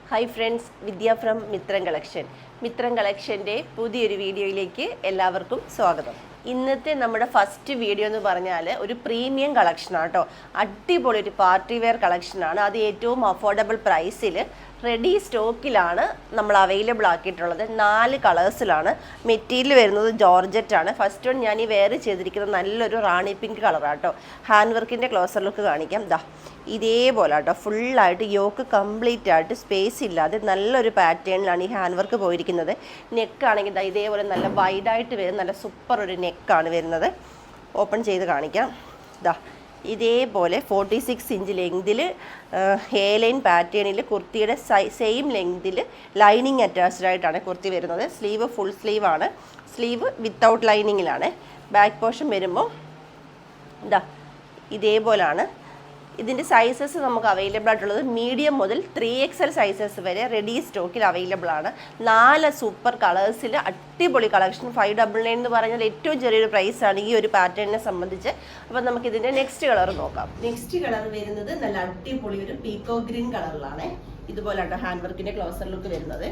Hi friends, Vidya from Mithram collection. Mithram കളക്ഷൻ്റെ പുതിയൊരു വീഡിയോയിലേക്ക് എല്ലാവർക്കും സ്വാഗതം. ഇന്നത്തെ നമ്മുടെ ഫസ്റ്റ് വീഡിയോ എന്ന് പറഞ്ഞാൽ ഒരു പ്രീമിയം കളക്ഷനാണ് കേട്ടോ. അടിപൊളി ഒരു പാർട്ടി വെയർ കളക്ഷനാണ്. അത് ഏറ്റവും അഫോർഡബിൾ പ്രൈസിൽ റെഡി സ്റ്റോക്കിലാണ് നമ്മൾ അവൈലബിൾ ആക്കിയിട്ടുള്ളത്. 4 കളേഴ്സിലാണ്. മെറ്റീരിയൽ വരുന്നത് ജോർജറ്റാണ്. ഫസ്റ്റ് വൺ ഞാൻ ഈ വെയർ ചെയ്തിരിക്കുന്നത് നല്ലൊരു റാണി പിങ്ക് കളറാണ് കേട്ടോ. ഹാൻഡ് വർക്കിൻ്റെ ക്ലോസർ ലുക്ക് കാണിക്കാം. ഇതേപോലെ കേട്ടോ, ഫുള്ളായിട്ട് യോക്ക് കംപ്ലീറ്റ് ആയിട്ട് സ്പേസ് ഇല്ലാതെ നല്ലൊരു പാറ്റേണിലാണ് ഈ ഹാൻഡ് വർക്ക് പോയിരിക്കുന്നത്. നെക്കാണെങ്കിൽ ഇതേപോലെ നല്ല വൈഡായിട്ട് വരുന്ന നല്ല സൂപ്പർ ഒരു നെക്കാണ് വരുന്നത്. ഓപ്പൺ ചെയ്ത് കാണിക്കാം. ഇതേപോലെ 46 ഇഞ്ച് ലെങ്തിൽ എ ലൈൻ പാറ്റേണിൽ കുർത്തിയുടെ സെയിം ലെങ്തിൽ ലൈനിങ് അറ്റാച്ച്ഡ് ആയിട്ടാണ് കുർത്തി വരുന്നത്. സ്ലീവ് ഫുൾ സ്ലീവാണ്. സ്ലീവ് വിത്തൗട്ട് ലൈനിങ്ങിലാണ്. ബാക്ക് പോർഷൻ വരുമ്പോൾ ഇതേപോലാണ്. ഇതിൻ്റെ സൈസസ് നമുക്ക് അവൈലബിൾ ആയിട്ടുള്ളത് മീഡിയം മുതൽ 3XL സൈസസ് വരെ റെഡി സ്റ്റോക്കിൽ അവൈലബിൾ ആണ്. 4 സൂപ്പർ കളേഴ്സിൽ അടിപൊളി കളക്ഷൻ. 599 എന്ന് പറഞ്ഞാൽ ഏറ്റവും ചെറിയൊരു പ്രൈസാണ് ഈ ഒരു പാറ്റേണിനെ സംബന്ധിച്ച്. അപ്പോൾ നമുക്കിതിൻ്റെ നെക്സ്റ്റ് കളർ നോക്കാം. നെക്സ്റ്റ് കളർ വരുന്നത് നല്ല അടിപൊളി ഒരു പീക്കോ ഗ്രീൻ കളറിലാണ്. ഇതുപോലെയാണ് ഹാൻഡ് വർക്കിൻ്റെ ക്ലോസർ ലുക്ക് വരുന്നത്.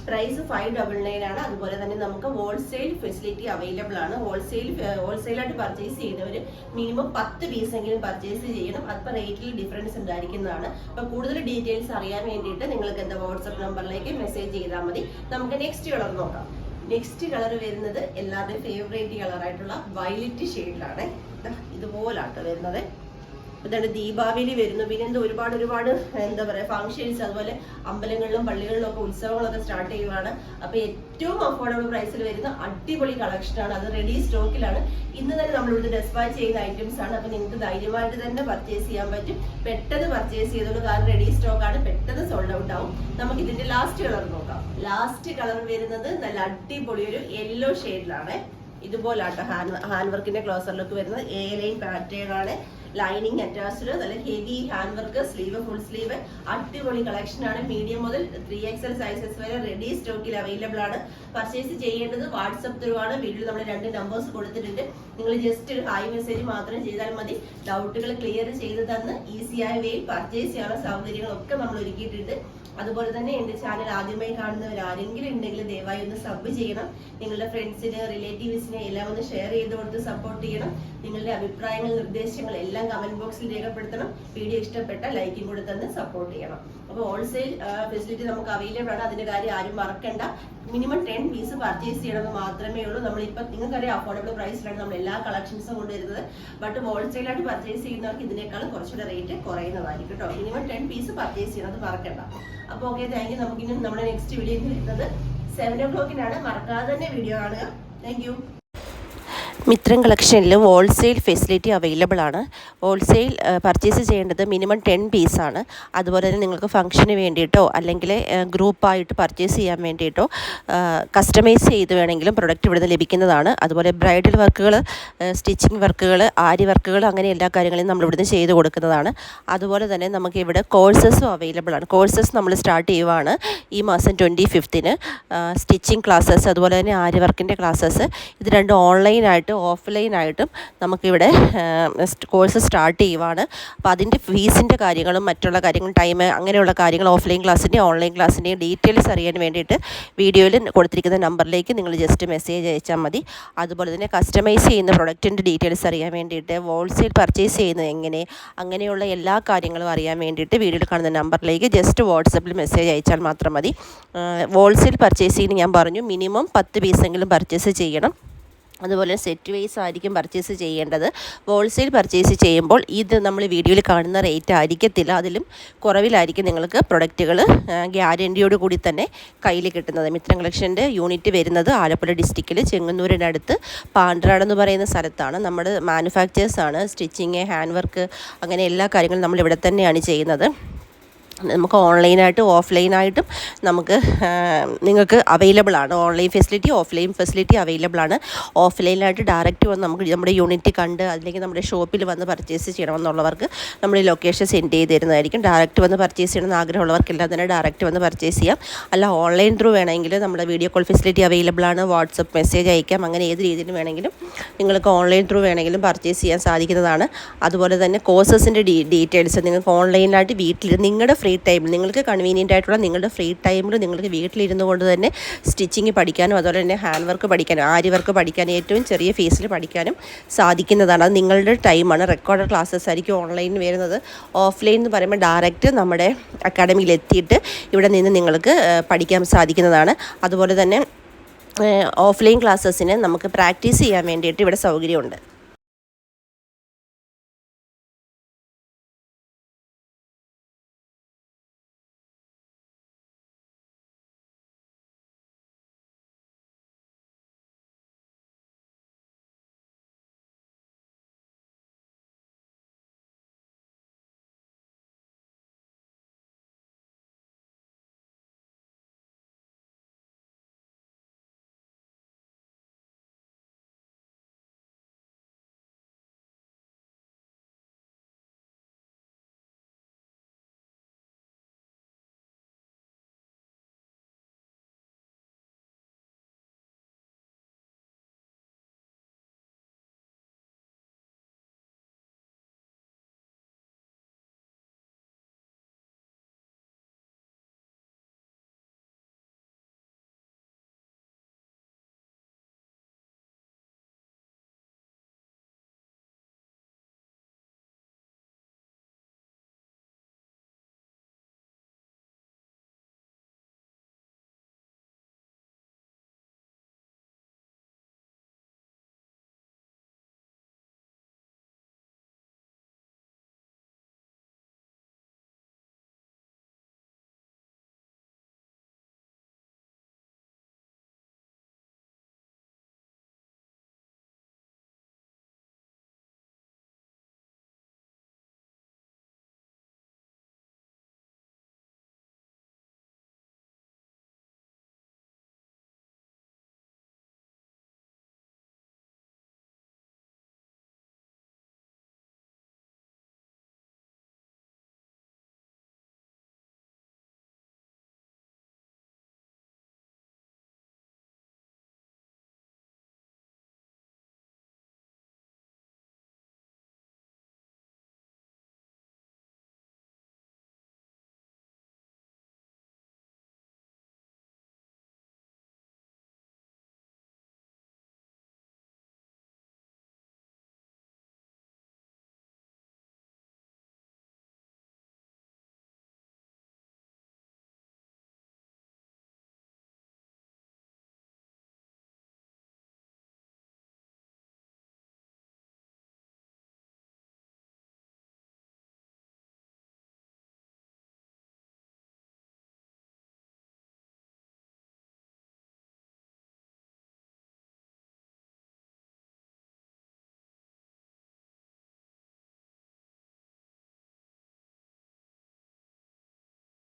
പ്രൈസ് 599 ആണ്. അതുപോലെ തന്നെ നമുക്ക് ഹോൾസെയിൽ ഫെസിലിറ്റി അവൈലബിൾ ആണ്. ഹോൾസെയിലായിട്ട് പർച്ചേസ് ചെയ്യുന്നവർ മിനിമം 10 പീസെങ്കിലും പർച്ചേസ് ചെയ്യണം. അപ്പോൾ റേറ്റിൽ ഡിഫറൻസ് ഉണ്ടായിരിക്കുന്നതാണ്. അപ്പോൾ കൂടുതൽ ഡീറ്റെയിൽസ് അറിയാൻ വേണ്ടിയിട്ട് നിങ്ങൾക്ക് എന്താ വാട്സപ്പ് നമ്പറിലേക്ക് മെസ്സേജ് ചെയ്താൽ മതി. നമുക്ക് നെക്സ്റ്റ് കളർ നോക്കാം. നെക്സ്റ്റ് കളർ വരുന്നത് എല്ലാവരുടെയും ഫേവറേറ്റ് കളറായിട്ടുള്ള വയലറ്റ് ഷെയ്ഡിലാണ്. ഇതുപോലാണ് വരുന്നത്. ഇതാണ് ദീപാവലി വരുന്നു. പിന്നെ ഒരുപാട് എന്താ പറയുക ഫംഗ്ഷൻസ്, അതുപോലെ അമ്പലങ്ങളിലും പള്ളികളിലും ഒക്കെ ഉത്സവങ്ങളൊക്കെ സ്റ്റാർട്ട് ചെയ്യുവാണ്. അപ്പോൾ ഏറ്റവും അഫോർഡബിൾ പ്രൈസിൽ വരുന്ന അടിപൊളി കളക്ഷനാണ്. അത് റെഡി സ്റ്റോക്കിലാണ്. ഇന്ന് തന്നെ നമ്മളിവിടെ ഡെസ്പാച്ച് ചെയ്യുന്ന ഐറ്റംസ് ആണ്. അപ്പോൾ നിങ്ങൾക്ക് ധൈര്യമായിട്ട് തന്നെ പർച്ചേസ് ചെയ്യാൻ പറ്റും. പെട്ടെന്ന് പർച്ചേസ് ചെയ്തോളൂ, കാരണം റെഡി സ്റ്റോക്കാണ്. പെട്ടെന്ന് സോൾഡ് ഔട്ട് ആവും. നമുക്ക് ഇതിന്റെ ലാസ്റ്റ് കളർ നോക്കാം. ലാസ്റ്റ് കളർ വരുന്നത് നല്ല അടിപൊളി ഒരു യെല്ലോ ഷെയ്ഡിലാണ്. ഇതുപോലാണ് ഹാൻഡ് വർക്കിന്റെ ക്ലോസർ ലുക്ക് വരുന്നത്. എ ലൈൻ പാറ്റേൺ ആണ്. ലൈനിങ് അറ്റാച്ച്ഡ്, നല്ല heavy hand work, sleeve full sleeve. അടിപൊളി കളക്ഷൻ ആണ്. മീഡിയം മുതൽ 3XL സൈസസ് വരെ റെഡി സ്റ്റോക്കിൽ അവൈലബിൾ ആണ്. പർച്ചേസ് ചെയ്യേണ്ടത് വാട്സപ്പ് ത്രൂ ആണ്. വീഡിയോയിൽ നമ്മൾ 2 നമ്പേഴ്സ് കൊടുത്തിട്ടുണ്ട്. നിങ്ങൾ ജസ്റ്റ് ഒരു ഹായ് മെസ്സേജ് മാത്രം ചെയ്താൽ മതി. ഡൗട്ടുകൾ ക്ലിയർ ചെയ്ത് തന്ന് ഈസിയായ വേയിൽ പർച്ചേസ് ചെയ്യാനുള്ള സൗകര്യങ്ങളൊക്കെ നമ്മൾ ഒരുക്കിയിട്ടുണ്ട്. അതുപോലെ തന്നെ എൻ്റെ ചാനൽ ആദ്യമായി കാണുന്നവർ ആരെങ്കിലും ഉണ്ടെങ്കിൽ ദയവായി ഒന്ന് സബ് ചെയ്യണം. നിങ്ങളുടെ ഫ്രണ്ട്സിന്, റിലേറ്റീവ്സിനെ എല്ലാം ഒന്ന് ഷെയർ ചെയ്ത് കൊടുത്ത് സപ്പോർട്ട് ചെയ്യണം. നിങ്ങളുടെ അഭിപ്രായങ്ങൾ, നിർദ്ദേശങ്ങൾ എല്ലാം കമന്റ് ബോക്സിൽ രേഖപ്പെടുത്തണം. വീഡിയോ ഇഷ്ടപ്പെട്ട ലൈക്കും കൂടെ തന്ന് സപ്പോർട്ട് ചെയ്യണം. അപ്പോൾ ഹോൾസെയിൽ ഫെസിലിറ്റി നമുക്ക് അവൈലബിൾ ആണ്. അതിന്റെ കാര്യം ആരും മറക്കണ്ട. മിനിമം 10 പീസ് പർച്ചേസ് ചെയ്യണമെന്ന് മാത്രമേ ഉള്ളൂ. നമ്മളിപ്പോൾ നിങ്ങൾക്കറിയാം അഫോർഡബിൾ പ്രൈസിലാണ് നമ്മൾ എല്ലാ കളക്ഷൻസും കൊണ്ടുവരുന്നത്. ബട്ട് ഹോൾസെയിലായിട്ട് പർച്ചേസ് ചെയ്യുന്നവർക്ക് ഇതിനേക്കാൾ കുറച്ചുകൂടെ റേറ്റ് കുറയുന്നതായിരിക്കും കേട്ടോ. മിനിമം 10 പീസ് പർച്ചേസ് ചെയ്യണം, മറക്കണ്ട. അപ്പോൾ ഓക്കെ, താങ്ക് യു. നമുക്കിനി നമ്മുടെ നെക്സ്റ്റ് വീഡിയോ വരുന്നത് 7 o'clock മറക്കാതെ തന്നെ വീഡിയോ കാണുക. Thank you. മിത്രം കളക്ഷനിൽ ഹോൾസെയിൽ ഫെസിലിറ്റി അവൈലബിൾ ആണ്. ഹോൾസെയിൽ പർച്ചേസ് ചെയ്യേണ്ടത് മിനിമം 10 പീസാണ്. അതുപോലെ തന്നെ നിങ്ങൾക്ക് ഫംഗ്ഷന് വേണ്ടിയിട്ടോ അല്ലെങ്കിൽ ഗ്രൂപ്പായിട്ട് പർച്ചേസ് ചെയ്യാൻ വേണ്ടിയിട്ടോ കസ്റ്റമൈസ് ചെയ്ത് വേണമെങ്കിലും പ്രൊഡക്റ്റ് ഇവിടുന്ന് ലഭിക്കുന്നതാണ്. അതുപോലെ ബ്രൈഡൽ വർക്കുകൾ, സ്റ്റിച്ചിങ് വർക്കുകൾ, ആരി വർക്കുകൾ, അങ്ങനെ എല്ലാ കാര്യങ്ങളും നമ്മൾ ഇവിടുന്ന് ചെയ്ത് കൊടുക്കുന്നതാണ്. അതുപോലെ തന്നെ നമുക്ക് ഇവിടെ കോഴ്സസും അവൈലബിൾ ആണ്. കോഴ്സസ് നമ്മൾ സ്റ്റാർട്ട് ചെയ്യുവാണ് ഈ മാസം 25th. സ്റ്റിച്ചിങ് ക്ലാസ്സസ്, അതുപോലെ തന്നെ ആരി വർക്കിൻ്റെ ക്ലാസ്സസ്, ഇത് രണ്ടും ഓൺലൈനായിട്ട് ഓഫ്ലൈനായിട്ടും നമുക്കിവിടെ കോഴ്സ് സ്റ്റാർട്ട് ചെയ്യുവാണ്. അപ്പോൾ അതിൻ്റെ ഫീസിൻ്റെ കാര്യങ്ങളും മറ്റുള്ള കാര്യങ്ങളും ടൈം അങ്ങനെയുള്ള കാര്യങ്ങൾ ഓഫ്ലൈൻ ക്ലാസ്സിൻ്റെയും ഓൺലൈൻ ക്ലാസ്സിൻ്റെയും ഡീറ്റെയിൽസ് അറിയാൻ വേണ്ടിയിട്ട് വീഡിയോയിൽ കൊടുത്തിരിക്കുന്ന നമ്പറിലേക്ക് നിങ്ങൾ ജസ്റ്റ് മെസ്സേജ് അയച്ചാൽ മതി. അതുപോലെ തന്നെ കസ്റ്റമൈസ് ചെയ്യുന്ന പ്രൊഡക്റ്റിൻ്റെ ഡീറ്റെയിൽസ് അറിയാൻ വേണ്ടിയിട്ട്, ഹോൾസെയിൽ പർച്ചേസ് ചെയ്യുന്നത് എങ്ങനെ, അങ്ങനെയുള്ള എല്ലാ കാര്യങ്ങളും അറിയാൻ വേണ്ടിയിട്ട് വീഡിയോയിൽ കാണുന്ന നമ്പറിലേക്ക് ജസ്റ്റ് വാട്സപ്പിൽ മെസ്സേജ് അയച്ചാൽ മാത്രം മതി. ഹോൾസെയിൽ പർച്ചേസ് ചെയ്യുന്ന ഞാൻ പറഞ്ഞു മിനിമം 10 പീസെങ്കിലും പർച്ചേസ് ചെയ്യണം. അതുപോലെ സെറ്റ് വൈസ് ആയിരിക്കും പർച്ചേസ് ചെയ്യേണ്ടത്. ഹോൾസെയിൽ പർച്ചേസ് ചെയ്യുമ്പോൾ ഇത് നമ്മൾ വീഡിയോയിൽ കാണുന്ന റേറ്റ് ആയിരിക്കത്തില്ല, അതിലും കുറവിലായിരിക്കും നിങ്ങൾക്ക് പ്രൊഡക്റ്റുകൾ ഗ്യാരൻറ്റിയോട് കൂടി തന്നെ കയ്യിൽ കിട്ടുന്നത്. മിത്രം കളക്ഷൻ്റെ യൂണിറ്റ് വരുന്നത് ആലപ്പുഴ ഡിസ്ട്രിക്റ്റിൽ ചെങ്ങന്നൂരിനടുത്ത് പാണ്ട്രാട് എന്ന് പറയുന്ന സ്ഥലത്താണ്. നമ്മുടെ മാനുഫാക്ചേഴ്സാണ്. സ്റ്റിച്ചിങ്, ഹാൻഡ് വർക്ക്, അങ്ങനെ എല്ലാ കാര്യങ്ങളും നമ്മൾ ഇവിടെ തന്നെയാണ് ചെയ്യുന്നത്. നമുക്ക് ഓൺലൈനായിട്ടും ഓഫ്ലൈനായിട്ടും നമുക്ക് നിങ്ങൾക്ക് അവൈലബിൾ ആണ്. Online facility, offline facility available ആണ്. ഓഫ്ലൈനായിട്ട് ഡയറക്റ്റ് വന്ന് നമുക്ക് നമ്മുടെ യൂണിറ്റ് കണ്ട് അല്ലെങ്കിൽ നമ്മുടെ ഷോപ്പിൽ വന്ന് പർച്ചേസ് ചെയ്യണമെന്നുള്ളവർക്ക് നമ്മൾ ലൊക്കേഷൻ സെൻഡ് ചെയ്ത് തരുന്നതായിരിക്കും. ഡയറക്റ്റ് വന്ന് പർച്ചേസ് ചെയ്യണമെന്ന് ആഗ്രഹമുള്ളവർക്കെല്ലാം തന്നെ ഡയറക്റ്റ് വന്ന് പർച്ചേസ് ചെയ്യാം. അല്ല ഓൺലൈൻ ത്രൂ വേണമെങ്കിൽ നമ്മുടെ വീഡിയോ കോൾ ഫെസിലിറ്റി അവൈലബിൾ ആണ്. വാട്സപ്പ് മെസ്സേജ് അയക്കാം. അങ്ങനെ ഏത് രീതിയിലും വേണമെങ്കിലും നിങ്ങൾക്ക് ഓൺലൈൻ ത്രൂ വേണമെങ്കിലും പർച്ചേസ് ചെയ്യാൻ സാധിക്കുന്നതാണ്. അതുപോലെ തന്നെ കോഴ്സസിൻ്റെ ഡീറ്റെയിൽസ് നിങ്ങൾക്ക് ഓൺലൈനായിട്ട് വീട്ടിൽ നിങ്ങളുടെ ഫ്രീ ടൈമിൽ നിങ്ങൾക്ക് കൺവീനിയൻ്റ് ആയിട്ടുള്ള നിങ്ങളുടെ ഫ്രീ ടൈമിൽ നിങ്ങൾക്ക് വീട്ടിലിരുന്നു കൊണ്ട് തന്നെ സ്റ്റിച്ചിങ് പഠിക്കാനും അതുപോലെ തന്നെ ഹാൻഡ് വർക്ക് പഠിക്കാനും ആരി വർക്ക് പഠിക്കാനും ഏറ്റവും ചെറിയ ഫീസിൽ പഠിക്കാനും സാധിക്കുന്നതാണ്. അത് നിങ്ങളുടെ ടൈമാണ്. റെക്കോർഡഡ് ക്ലാസ്സസ് ആയിരിക്കും ഓൺലൈനിൽ വരുന്നത്. ഓഫ്ലൈൻ എന്ന് പറയുമ്പോൾ ഡയറക്റ്റ് നമ്മുടെ അക്കാഡമിയിൽ എത്തിയിട്ട് ഇവിടെ നിന്ന് നിങ്ങൾക്ക് പഠിക്കാൻ സാധിക്കുന്നതാണ്. അതുപോലെ തന്നെ ഓഫ്ലൈൻ ക്ലാസ്സസിന് നമുക്ക് പ്രാക്ടീസ് ചെയ്യാൻ വേണ്ടിയിട്ട് ഇവിടെ സൗകര്യമുണ്ട്.